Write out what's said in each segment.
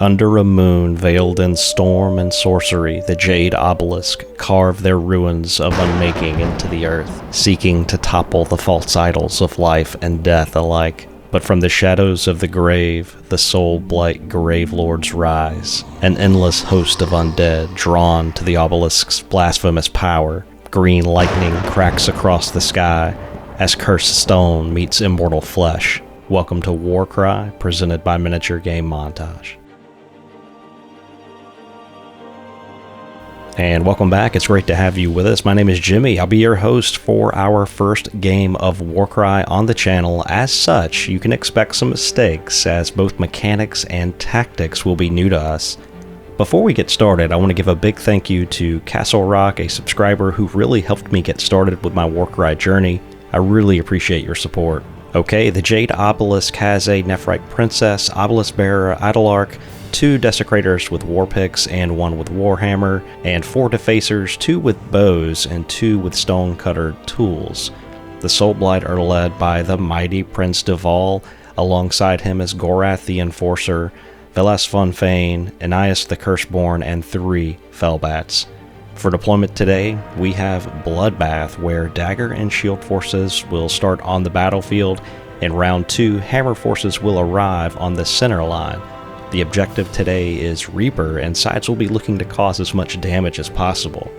Under a moon veiled in storm and sorcery, the Jade Obelisk carve their ruins of unmaking into the earth, seeking to topple the false idols of life and death alike. But from the shadows of the grave, the soul-blight grave lords rise, an endless host of undead drawn to the obelisk's blasphemous power. Green lightning cracks across the sky as cursed stone meets immortal flesh. Welcome to Warcry, presented by Miniature Game Montage. And welcome back. It's great to have you with us. My name is Jimmy. I'll be your host for our first game of Warcry on the channel. As such, you can expect some mistakes, as both mechanics and tactics will be new to us. Before we get started, I want to give a big thank you to Castle Rock, a subscriber who really helped me get started with my Warcry journey. I really appreciate your support. Okay, the Jade Obelisk has a Nephrite Princess, Obelisk Bearer, Idolarch, 2 Desecrators with War Picks and 1 with Warhammer, and 4 Defacers, 2 with bows and 2 with Stonecutter tools. The Soulblight are led by the mighty Prince Deval. Alongside him is Gorath the Enforcer, Velas von Fane, Anias the Curseborn, and 3 Fellbats. For deployment today, we have Bloodbath, where Dagger and Shield forces will start on the battlefield. In round 2, Hammer forces will arrive on the center line. The objective today is Reaper, and sides will be looking to cause as much damage as possible.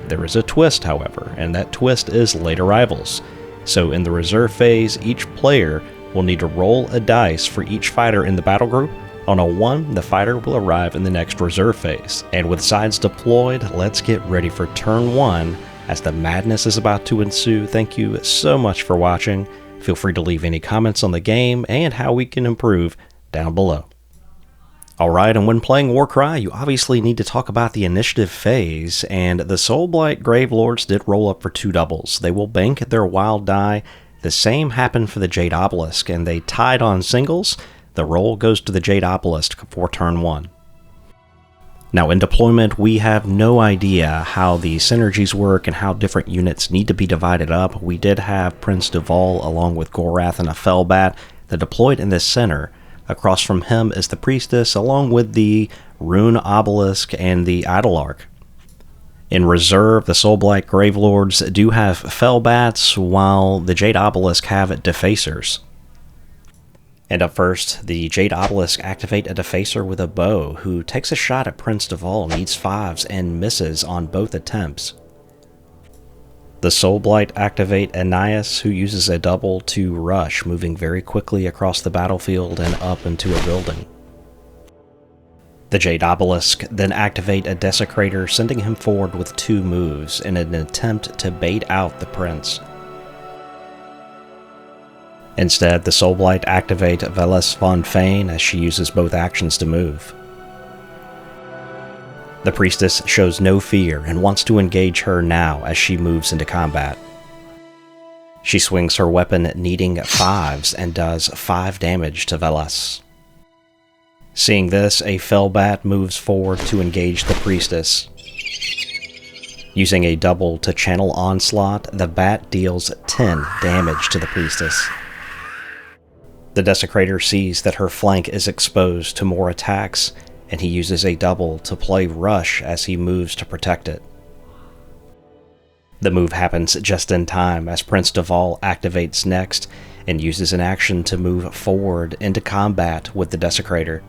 There is a twist, however, and that twist is late arrivals. So in the reserve phase, each player will need to roll a dice for each fighter in the battle group. On a 1, the fighter will arrive in the next reserve phase. And with sides deployed, let's get ready for turn 1 as the madness is about to ensue. Thank you so much for watching. Feel free to leave any comments on the game and how we can improve down below. Alright, and when playing Warcry, you obviously need to talk about the initiative phase, and the Soulblight Gravelords did roll up for 2 doubles. They will bank their wild die. The same happened for the Jade Obelisk, and they tied on singles. The roll goes to the Jade Obelisk for turn 1. Now in deployment, we have no idea how the synergies work and how different units need to be divided up. We did have Prince Deval along with Gorath and a Fellbat that deployed in the center. Across from him is the Priestess, along with the Rune Obelisk and the Idolarch. In reserve, the Soulblight Gravelords do have Fellbats, while the Jade Obelisk have Defacers. And up first, the Jade Obelisk activate a Defacer with a bow, who takes a shot at Prince Deval, needs 5s, and misses on both attempts. The Soulblight activate Anias, who uses a double to rush, moving very quickly across the battlefield and up into a building. The Jade Obelisk then activate a Desecrator, sending him forward with 2 moves in an attempt to bait out the Prince. Instead, the Soulblight activate Velas von Fane as she uses both actions to move. The Priestess shows no fear and wants to engage her now as she moves into combat. She swings her weapon, needing 5s, and does 5 damage to Velas. Seeing this, a Fellbat moves forward to engage the Priestess. Using a double to channel Onslaught, the Bat deals 10 damage to the Priestess. The Desecrator sees that her flank is exposed to more attacks, and he uses a double to play Rush as he moves to protect it. The move happens just in time as Prince Deval activates next and uses an action to move forward into combat with the Desecrator.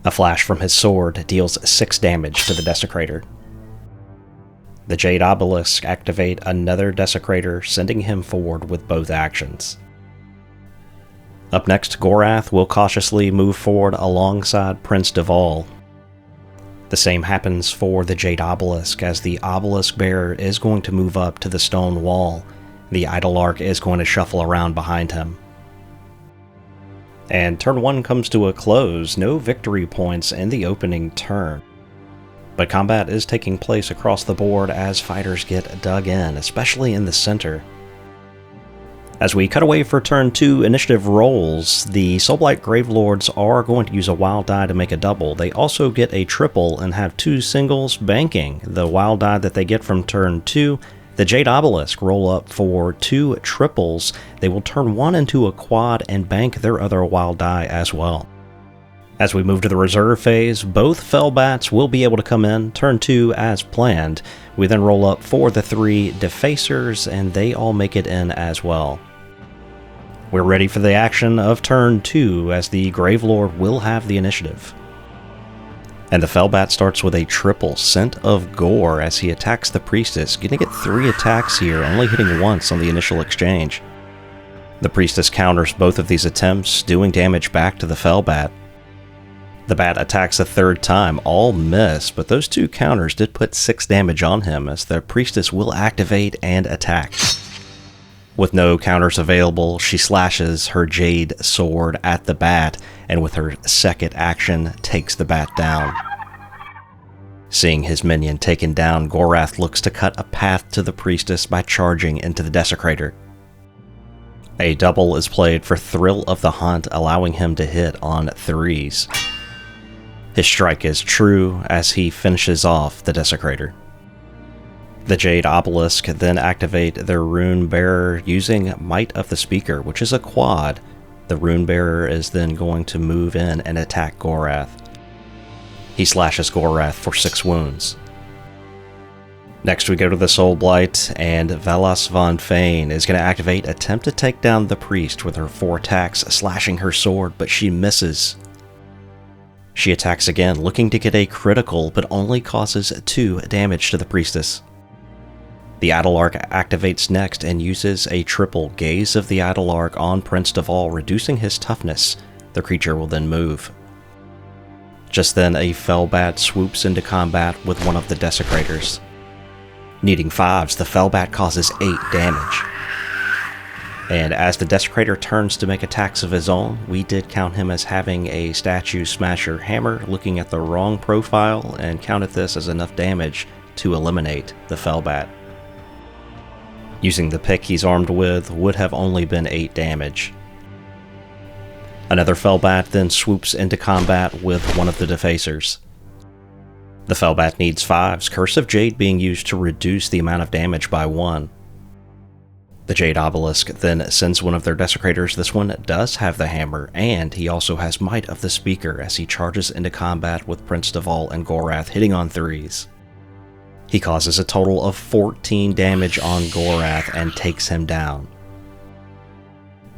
A flash from his sword deals 6 damage to the Desecrator. The Jade Obelisk activate another Desecrator, sending him forward with both actions. Up next, Gorath will cautiously move forward alongside Prince Deval. The same happens for the Jade Obelisk, as the Obelisk Bearer is going to move up to the stone wall. The Idolarch is going to shuffle around behind him. And turn 1 comes to a close, no victory points in the opening turn. But combat is taking place across the board as fighters get dug in, especially in the center. As we cut away for turn 2 initiative rolls, the Soulblight Gravelords are going to use a wild die to make a double. They also get a triple and have 2 singles, banking the wild die that they get from turn 2. The Jade Obelisk roll up for 2 triples. They will turn 1 into a quad and bank their other wild die as well. As we move to the reserve phase, both Fellbats will be able to come in turn 2 as planned. We then roll up for the 3 Defacers, and they all make it in as well. We're ready for the action of turn 2, as the Gravelord will have the initiative. And the Fellbat starts with a triple Scent of Gore as he attacks the Priestess, getting it 3 attacks here, only hitting once on the initial exchange. The Priestess counters both of these attempts, doing damage back to the Fellbat. The bat attacks a 3rd time, all miss, but those 2 counters did put 6 damage on him, as the Priestess will activate and attack. With no counters available, she slashes her Jade sword at the bat, and with her 2nd action, takes the bat down. Seeing his minion taken down, Gorath looks to cut a path to the Priestess by charging into the Desecrator. A double is played for Thrill of the Hunt, allowing him to hit on 3s. His strike is true as he finishes off the Desecrator. The Jade Obelisk then activate their Rune Bearer using Might of the Speaker, which is a quad. The Rune Bearer is then going to move in and attack Gorath. He slashes Gorath for 6 wounds. Next we go to the Soul Blight, and Velas von Fane is going to activate Attempt to take down the Priest with her 4 attacks, slashing her sword, but she misses. She attacks again, looking to get a critical, but only causes 2 damage to the Priestess. The Adelark activates next and uses a triple Gaze of the Adelark on Prince Deval, reducing his toughness. The creature will then move. Just then, a Fellbat swoops into combat with one of the Desecrators. Needing 5s, the Fellbat causes 8 damage. And as the Desecrator turns to make attacks of his own, we did count him as having a Statue Smasher Hammer, looking at the wrong profile, and counted this as enough damage to eliminate the Fellbat. Using the pick he's armed with would have only been 8 damage. Another Fellbat then swoops into combat with one of the Defacers. The Fellbat needs 5s, Curse of Jade being used to reduce the amount of damage by 1. The Jade Obelisk then sends one of their Desecrators. This one does have the hammer, and he also has Might of the Speaker as he charges into combat with Prince Deval and Gorath, hitting on 3s. He causes a total of 14 damage on Gorath and takes him down.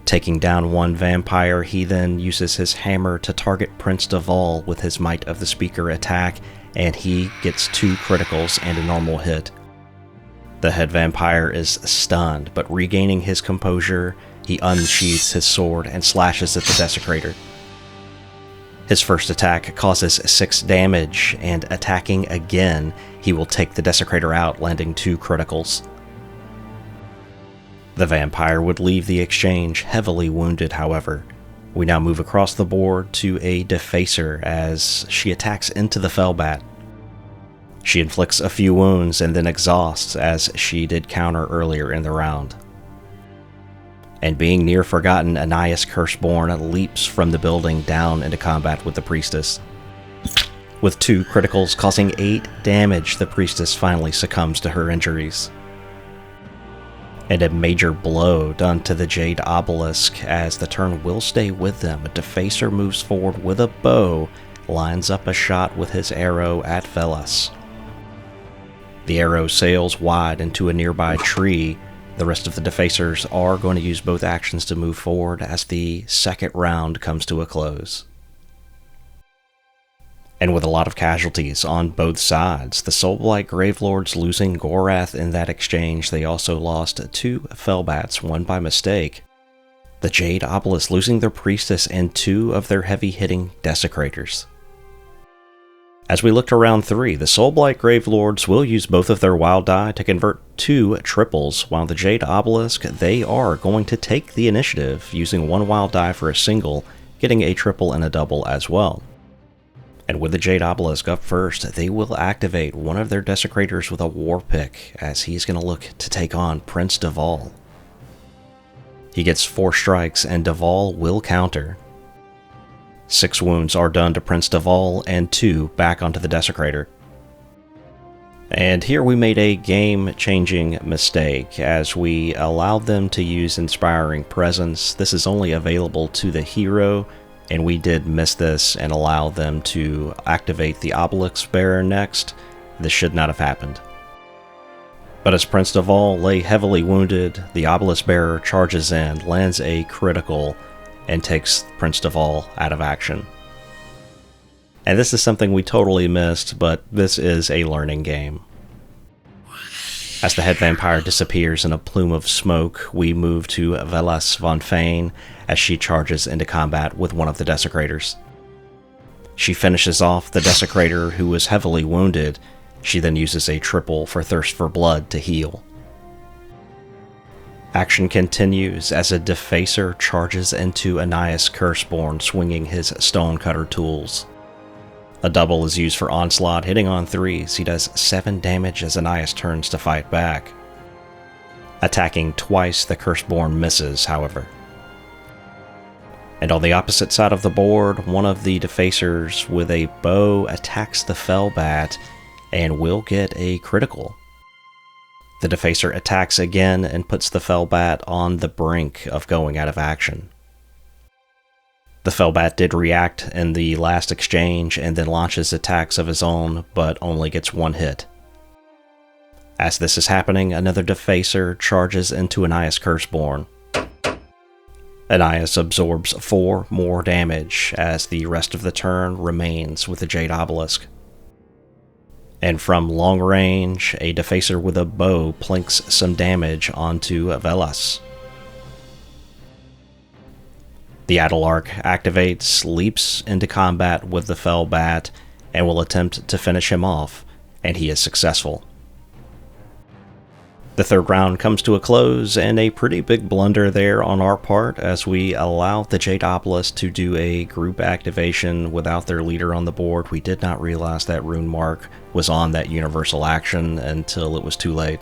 Taking down one vampire, he then uses his hammer to target Prince Deval with his Might of the Speaker attack, and he gets 2 criticals and a normal hit. The head vampire is stunned, but regaining his composure, he unsheathes his sword and slashes at the Desecrator. His first attack causes 6 damage, and attacking again, he will take the Desecrator out, landing 2 criticals. The vampire would leave the exchange heavily wounded, however. We now move across the board to a Defacer as she attacks into the Fellbat. She inflicts a few wounds and then exhausts, as she did counter earlier in the round. And being near forgotten, Anais Curseborn leaps from the building down into combat with the Priestess. With 2 criticals causing 8 damage, the Priestess finally succumbs to her injuries. And a major blow done to the Jade Obelisk, as the turn will stay with them. A Defacer moves forward with a bow, lines up a shot with his arrow at Velas. The arrow sails wide into a nearby tree. The rest of the Defacers are going to use both actions to move forward as the second round comes to a close. And with a lot of casualties on both sides, the Soulblight Gravelords losing Gorath in that exchange, they also lost 2 Fellbats, one by mistake. The Jade Obelisk losing their Priestess and 2 of their heavy-hitting Desecrators. As we look to round 3, the Soulblight Gravelords will use both of their wild die to convert 2 triples, while the Jade Obelisk, they are going to take the initiative, using 1 wild die for a single, getting a triple and a double as well. And with the Jade Obelisk up first, they will activate one of their Desecrators with a War Pick, as he's going to look to take on Prince Deval. He gets 4 strikes, and Deval will counter. 6 wounds are done to Prince Deval, and 2 back onto the Desecrator. And here we made a game-changing mistake, as we allowed them to use Inspiring Presence. This is only available to the hero, and we did miss this and allow them to activate the Obelisk Bearer next, this should not have happened. But as Prince Deval lay heavily wounded, the Obelisk Bearer charges in, lands a critical, and takes Prince Deval out of action. And this is something we totally missed, but this is a learning game. As the head vampire disappears in a plume of smoke, we move to Velas von Fane as she charges into combat with one of the Desecrators. She finishes off the Desecrator who was heavily wounded. She then uses a triple for Thirst for Blood to heal. Action continues as a Defacer charges into Anais Curseborn swinging his Stonecutter tools. A double is used for Onslaught, hitting on 3s. He does 7 damage as Anais turns to fight back. Attacking twice, the Curseborn misses, however. And on the opposite side of the board, one of the Defacers with a bow attacks the Fellbat and will get a critical. The Defacer attacks again and puts the Fellbat on the brink of going out of action. The Fellbat did react in the last exchange and then launches attacks of his own, but only gets 1 hit. As this is happening, another Defacer charges into Anais Curseborn. Anais absorbs 4 more damage as the rest of the turn remains with the Jade Obelisk. And from long range, a Defacer with a bow plinks some damage onto Velas. The Adelarch activates, leaps into combat with the Fellbat, and will attempt to finish him off, and he is successful. The third round comes to a close, and a pretty big blunder there on our part as we allow the Jade Obelisk to do a group activation without their leader on the board. We did not realize that rune mark was on that universal action until it was too late.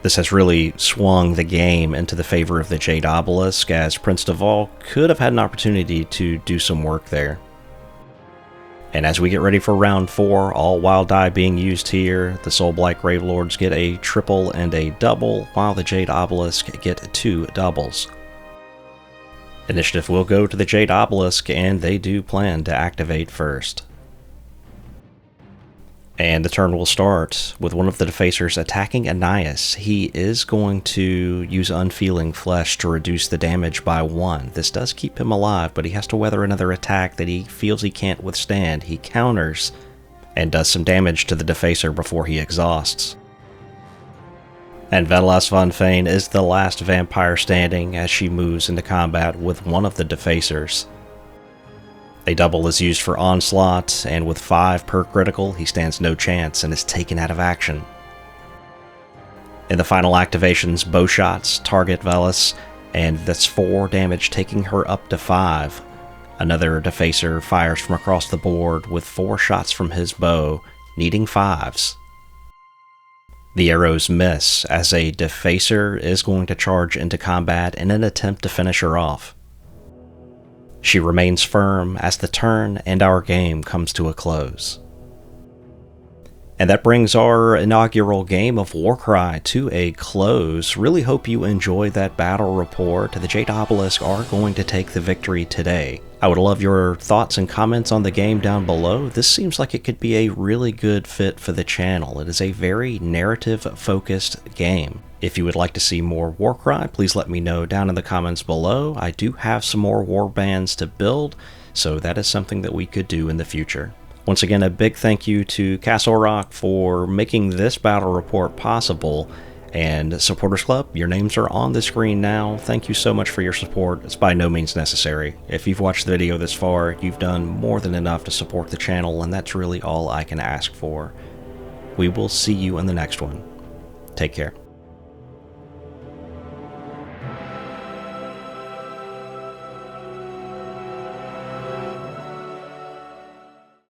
This has really swung the game into the favor of the Jade Obelisk, as Prince Deval could have had an opportunity to do some work there. And as we get ready for round 4, all wild die being used here, the Soulblight Gravelords get a triple and a double, while the Jade Obelisk get 2 doubles. Initiative will go to the Jade Obelisk, and they do plan to activate first. And the turn will start with one of the Defacers attacking Anais. He is going to use Unfeeling Flesh to reduce the damage by 1. This does keep him alive, but he has to weather another attack that he feels he can't withstand. He counters and does some damage to the Defacer before he exhausts. And Velas von Fane is the last vampire standing as she moves into combat with one of the Defacers. A double is used for Onslaught, and with 5 per critical, he stands no chance and is taken out of action. In the final activations, bow shots target Velas, and that's 4 damage, taking her up to 5. Another Defacer fires from across the board with 4 shots from his bow, needing 5s. The arrows miss, as a Defacer is going to charge into combat in an attempt to finish her off. She remains firm as the turn and our game comes to a close. And that brings our inaugural game of Warcry to a close. Really hope you enjoyed that battle report. The Jade Obelisk are going to take the victory today. I would love your thoughts and comments on the game down below. This seems like it could be a really good fit for the channel. It is a very narrative-focused game. If you would like to see more Warcry, please let me know down in the comments below. I do have some more warbands to build, so that is something that we could do in the future. Once again, a big thank you to Castle Rock for making this battle report possible. And Supporters Club, your names are on the screen now. Thank you so much for your support. It's by no means necessary. If you've watched the video this far, you've done more than enough to support the channel, and that's really all I can ask for. We will see you in the next one. Take care.